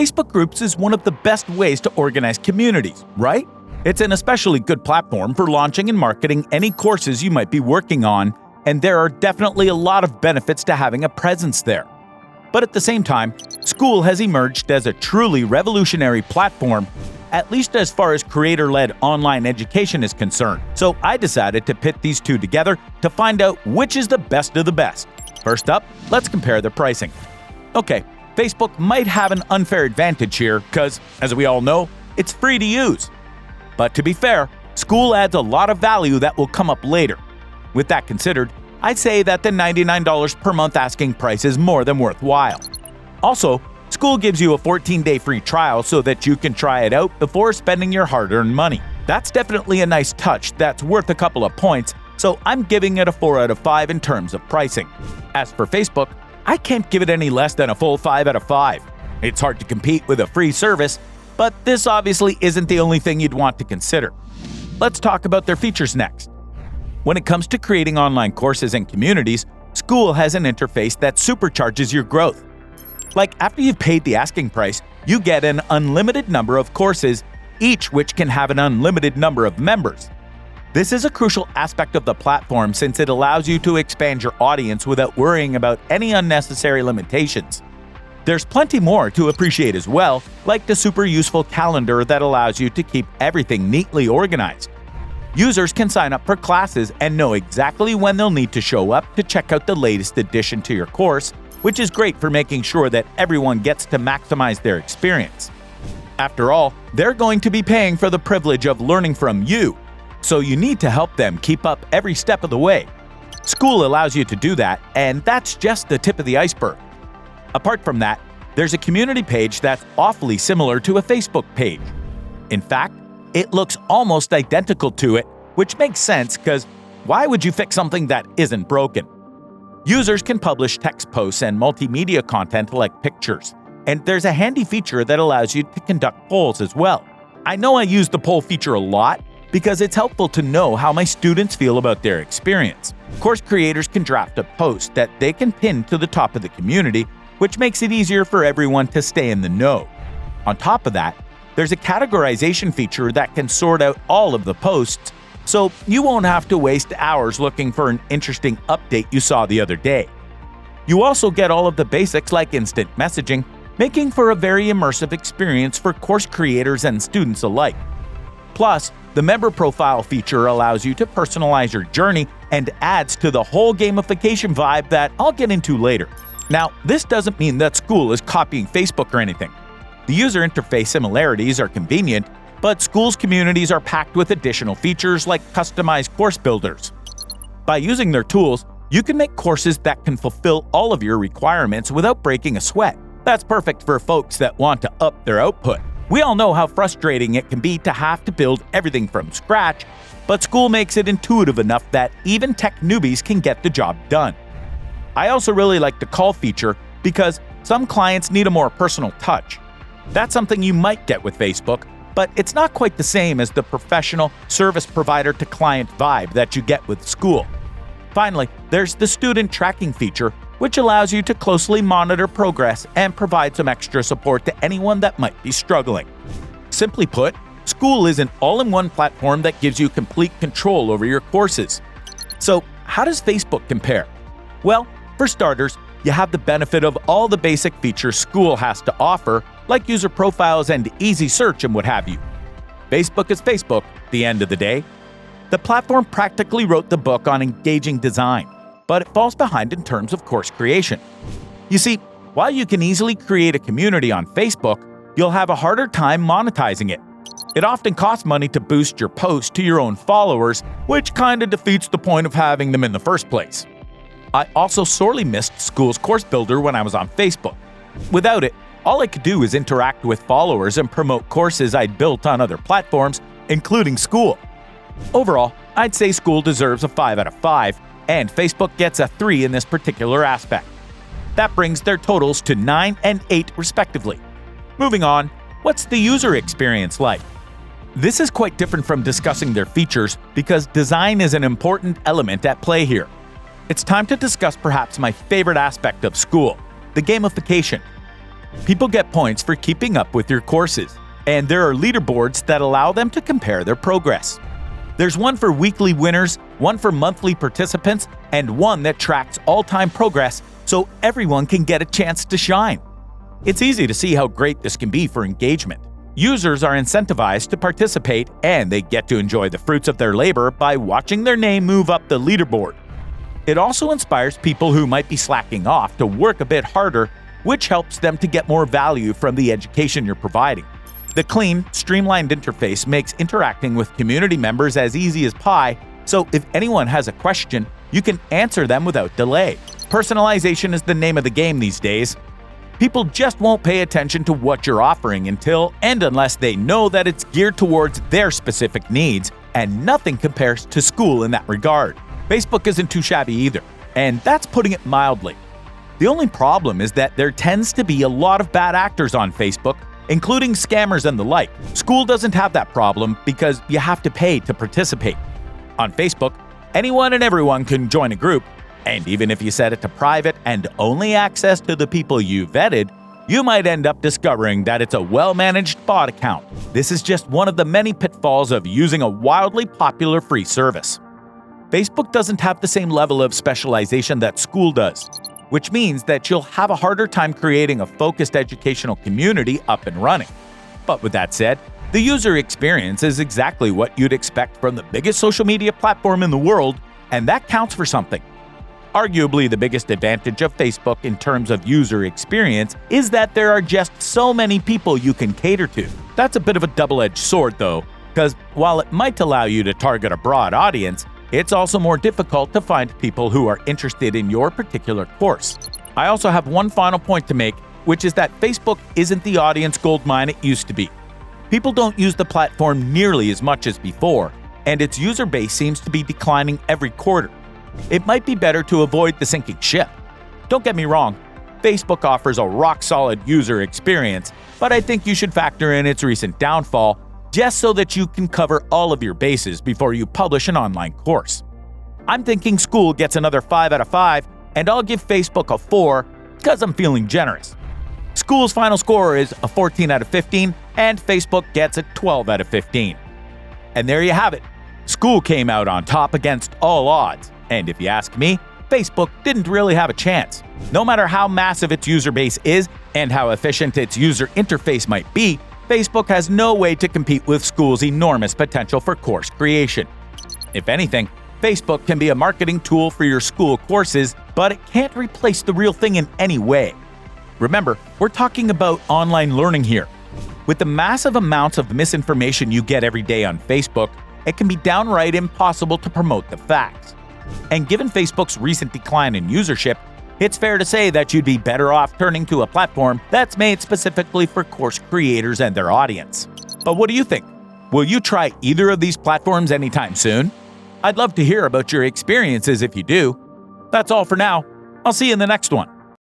Facebook groups is one of the best ways to organize communities, right? It's an especially good platform for launching and marketing any courses you might be working on, and there are definitely a lot of benefits to having a presence there. But at the same time, Skool has emerged as a truly revolutionary platform, at least as far as creator-led online education is concerned. So I decided to pit these two together to find out which is the best of the best. First up, let's compare the pricing. Okay, Facebook might have an unfair advantage here because, as we all know, it's free to use. But to be fair, Skool adds a lot of value that will come up later. With that considered, I'd say that the $99 per month asking price is more than worthwhile. Also, Skool gives you a 14-day free trial so that you can try it out before spending your hard-earned money. That's definitely a nice touch that's worth a couple of points, so I'm giving it a 4 out of 5 in terms of pricing. As for Facebook, I can't give it any less than a full 5 out of 5. It's hard to compete with a free service, but this obviously isn't the only thing you'd want to consider. Let's talk about their features next. When it comes to creating online courses and communities, Skool has an interface that supercharges your growth. Like after you've paid the asking price, you get an unlimited number of courses, each which can have an unlimited number of members. This is a crucial aspect of the platform since it allows you to expand your audience without worrying about any unnecessary limitations. There's plenty more to appreciate as well, like the super useful calendar that allows you to keep everything neatly organized. Users can sign up for classes and know exactly when they'll need to show up to check out the latest addition to your course, which is great for making sure that everyone gets to maximize their experience. After all, they're going to be paying for the privilege of learning from you, so you need to help them keep up every step of the way. Skool allows you to do that, and that's just the tip of the iceberg. Apart from that, there's a community page that's awfully similar to a Facebook page. In fact, it looks almost identical to it, which makes sense because why would you fix something that isn't broken? Users can publish text posts and multimedia content like pictures, and there's a handy feature that allows you to conduct polls as well. I know I use the poll feature a lot because it's helpful to know how my students feel about their experience. Course creators can draft a post that they can pin to the top of the community, which makes it easier for everyone to stay in the know. On top of that, there's a categorization feature that can sort out all of the posts, so you won't have to waste hours looking for an interesting update you saw the other day. You also get all of the basics like instant messaging, making for a very immersive experience for course creators and students alike. Plus, the member profile feature allows you to personalize your journey and adds to the whole gamification vibe that I'll get into later. Now, this doesn't mean that Skool is copying Facebook or anything. The user interface similarities are convenient, but Skool's communities are packed with additional features like customized course builders. By using their tools, you can make courses that can fulfill all of your requirements without breaking a sweat. That's perfect for folks that want to up their output. We all know how frustrating it can be to have to build everything from scratch, but Skool makes it intuitive enough that even tech newbies can get the job done. I also really like the call feature because some clients need a more personal touch. That's something you might get with Facebook, but it's not quite the same as the professional service provider to client vibe that you get with Skool. Finally, there's the student tracking feature, which allows you to closely monitor progress and provide some extra support to anyone that might be struggling. Simply put, Skool is an all-in-one platform that gives you complete control over your courses. So, how does Facebook compare? Well, for starters, you have the benefit of all the basic features Skool has to offer, like user profiles and easy search and what have you. Facebook is Facebook, at the end of the day. The platform practically wrote the book on engaging design, but it falls behind in terms of course creation. You see, while you can easily create a community on Facebook, you'll have a harder time monetizing it. It often costs money to boost your post to your own followers, which kinda defeats the point of having them in the first place. I also sorely missed Skool's course builder when I was on Facebook. Without it, all I could do is interact with followers and promote courses I'd built on other platforms, including Skool. Overall, I'd say Skool deserves a 5 out of 5, and Facebook gets a 3 in this particular aspect. That brings their totals to 9 and 8 respectively. Moving on, what's the user experience like? This is quite different from discussing their features because design is an important element at play here. It's time to discuss perhaps my favorite aspect of Skool, the gamification. People get points for keeping up with your courses, and there are leaderboards that allow them to compare their progress. There's one for weekly winners, one for monthly participants, and one that tracks all-time progress so everyone can get a chance to shine. It's easy to see how great this can be for engagement. Users are incentivized to participate, and they get to enjoy the fruits of their labor by watching their name move up the leaderboard. It also inspires people who might be slacking off to work a bit harder, which helps them to get more value from the education you're providing. The clean, streamlined interface makes interacting with community members as easy as pie, so if anyone has a question, you can answer them without delay. Personalization is the name of the game these days. People just won't pay attention to what you're offering until and unless they know that it's geared towards their specific needs, and nothing compares to Skool in that regard. Facebook isn't too shabby either, and that's putting it mildly. The only problem is that there tends to be a lot of bad actors on Facebook, including scammers and the like. Skool doesn't have that problem because you have to pay to participate. On Facebook, anyone and everyone can join a group, and even if you set it to private and only access to the people you vetted, you might end up discovering that it's a well-managed bot account. This is just one of the many pitfalls of using a wildly popular free service. Facebook doesn't have the same level of specialization that Skool does, which means that you'll have a harder time creating a focused educational community up and running. But with that said, the user experience is exactly what you'd expect from the biggest social media platform in the world, and that counts for something. Arguably, the biggest advantage of Facebook in terms of user experience is that there are just so many people you can cater to. That's a bit of a double-edged sword though, because while it might allow you to target a broad audience, it's also more difficult to find people who are interested in your particular course. I also have one final point to make, which is that Facebook isn't the audience goldmine it used to be. People don't use the platform nearly as much as before, and its user base seems to be declining every quarter. It might be better to avoid the sinking ship. Don't get me wrong, Facebook offers a rock-solid user experience, but I think you should factor in its recent downfall just so that you can cover all of your bases before you publish an online course. I'm thinking Skool gets another 5 out of 5, and I'll give Facebook a 4 because I'm feeling generous. Skool's final score is a 14 out of 15, and Facebook gets a 12 out of 15. And there you have it. Skool came out on top against all odds, and if you ask me, Facebook didn't really have a chance. No matter how massive its user base is and how efficient its user interface might be, Facebook has no way to compete with Skool's enormous potential for course creation. If anything, Facebook can be a marketing tool for your Skool courses, but it can't replace the real thing in any way. Remember, we're talking about online learning here. With the massive amounts of misinformation you get every day on Facebook, it can be downright impossible to promote the facts. And given Facebook's recent decline in usership, it's fair to say that you'd be better off turning to a platform that's made specifically for course creators and their audience. But what do you think? Will you try either of these platforms anytime soon? I'd love to hear about your experiences if you do. That's all for now. I'll see you in the next one.